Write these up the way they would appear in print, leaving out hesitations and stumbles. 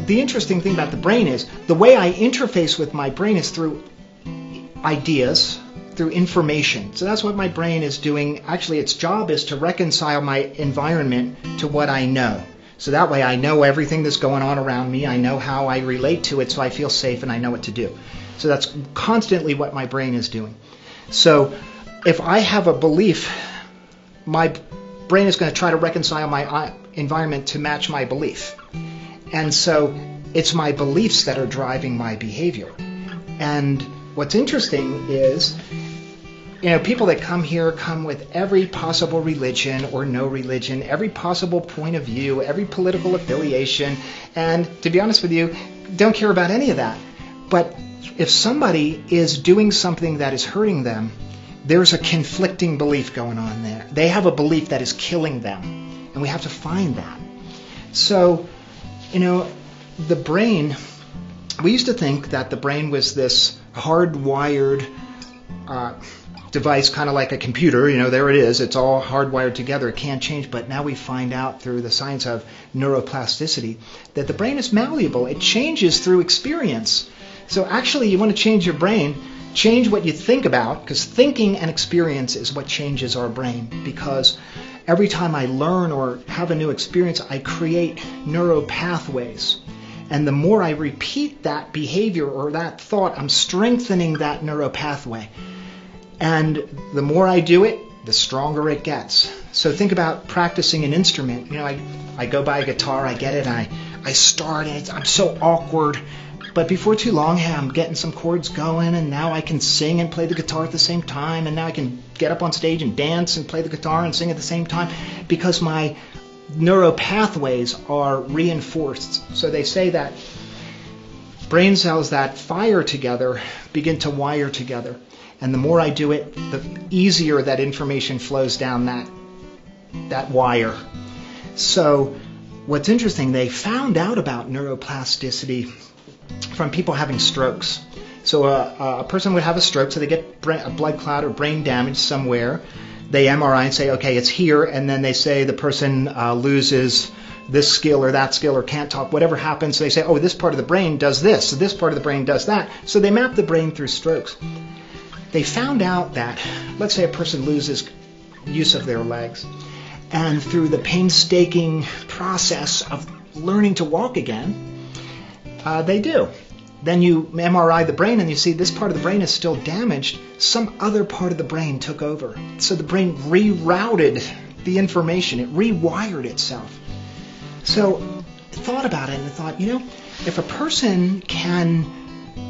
the interesting thing about the brain is the way I interface with my brain is through ideas, through information. So that's what my brain is doing. Actually, its job is to reconcile my environment to what I know. So that way I know everything that's going on around me. I know how I relate to it, so I feel safe and I know what to do. So that's constantly what my brain is doing. So if I have a belief, my brain is going to try to reconcile my environment to match my belief. And so it's my beliefs that are driving my behavior. And what's interesting is, people that come here come with every possible religion or no religion, every possible point of view, every political affiliation, and to be honest with you, don't care about any of that. But if somebody is doing something that is hurting them, there's a conflicting belief going on there. They have a belief that is killing them, and we have to find that. So, the brain, we used to think that the brain was this hardwired device, kind of like a computer. There it is. It's all hardwired together. It can't change. But now we find out through the science of neuroplasticity that the brain is malleable. It changes through experience. So actually, you want to change your brain, change what you think about, because thinking and experience is what changes our brain. Because every time I learn or have a new experience, I create neuropathways. And the more I repeat that behavior or that thought, I'm strengthening that neuropathway. And the more I do it, the stronger it gets. So think about practicing an instrument. I go buy a guitar, I get it, and I start, and I'm so awkward. But before too long, I'm getting some chords going, and now I can sing and play the guitar at the same time, and now I can get up on stage and dance and play the guitar and sing at the same time, because my neuropathways are reinforced. So they say that brain cells that fire together begin to wire together. And the more I do it, the easier that information flows down that wire. So what's interesting, they found out about neuroplasticity from people having strokes. So a person would have a stroke, so they get a blood clot or brain damage somewhere. They MRI and say, okay, it's here, and then they say the person loses this skill or that skill or can't talk, whatever happens. So they say, oh, this part of the brain does this, so this part of the brain does that. So they map the brain through strokes. They found out that, let's say a person loses use of their legs, and through the painstaking process of learning to walk again, they do. Then you MRI the brain and you see this part of the brain is still damaged. Some other part of the brain took over. So the brain rerouted the information. It rewired itself. So I thought about it and I thought, if a person can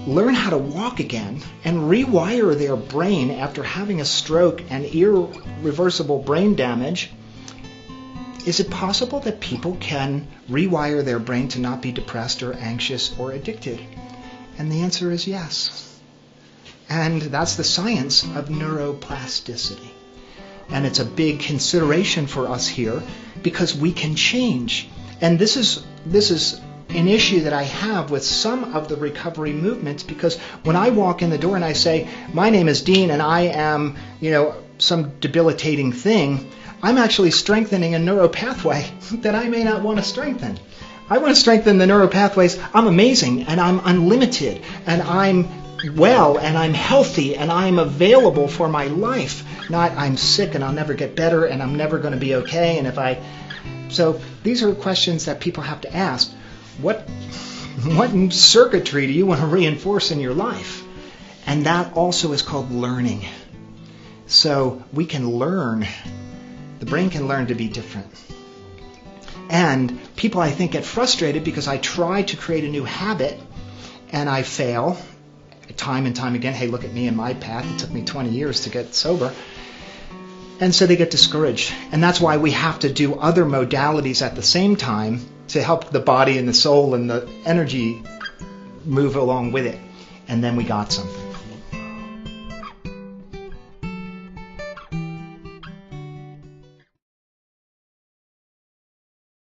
learn how to walk again and rewire their brain after having a stroke and irreversible brain damage, is it possible that people can rewire their brain to not be depressed or anxious or addicted? And the answer is yes. And that's the science of neuroplasticity. And it's a big consideration for us here because we can change. And this is an issue that I have with some of the recovery movements, because when I walk in the door and I say, my name is Dean and I am, some debilitating thing, I'm actually strengthening a neuropathway that I may not want to strengthen. I want to strengthen the neuropathways. I'm amazing and I'm unlimited and I'm well and I'm healthy and I'm available for my life. Not I'm sick and I'll never get better and I'm never going to be okay. So these are questions that people have to ask. What circuitry do you want to reinforce in your life? And that also is called learning. So we can learn. The brain can learn to be different. And people, I think, get frustrated because I try to create a new habit and I fail time and time again. Hey, look at me and my path. It took me 20 years to get sober. And so they get discouraged. And that's why we have to do other modalities at the same time to help the body and the soul and the energy move along with it. And then we got something.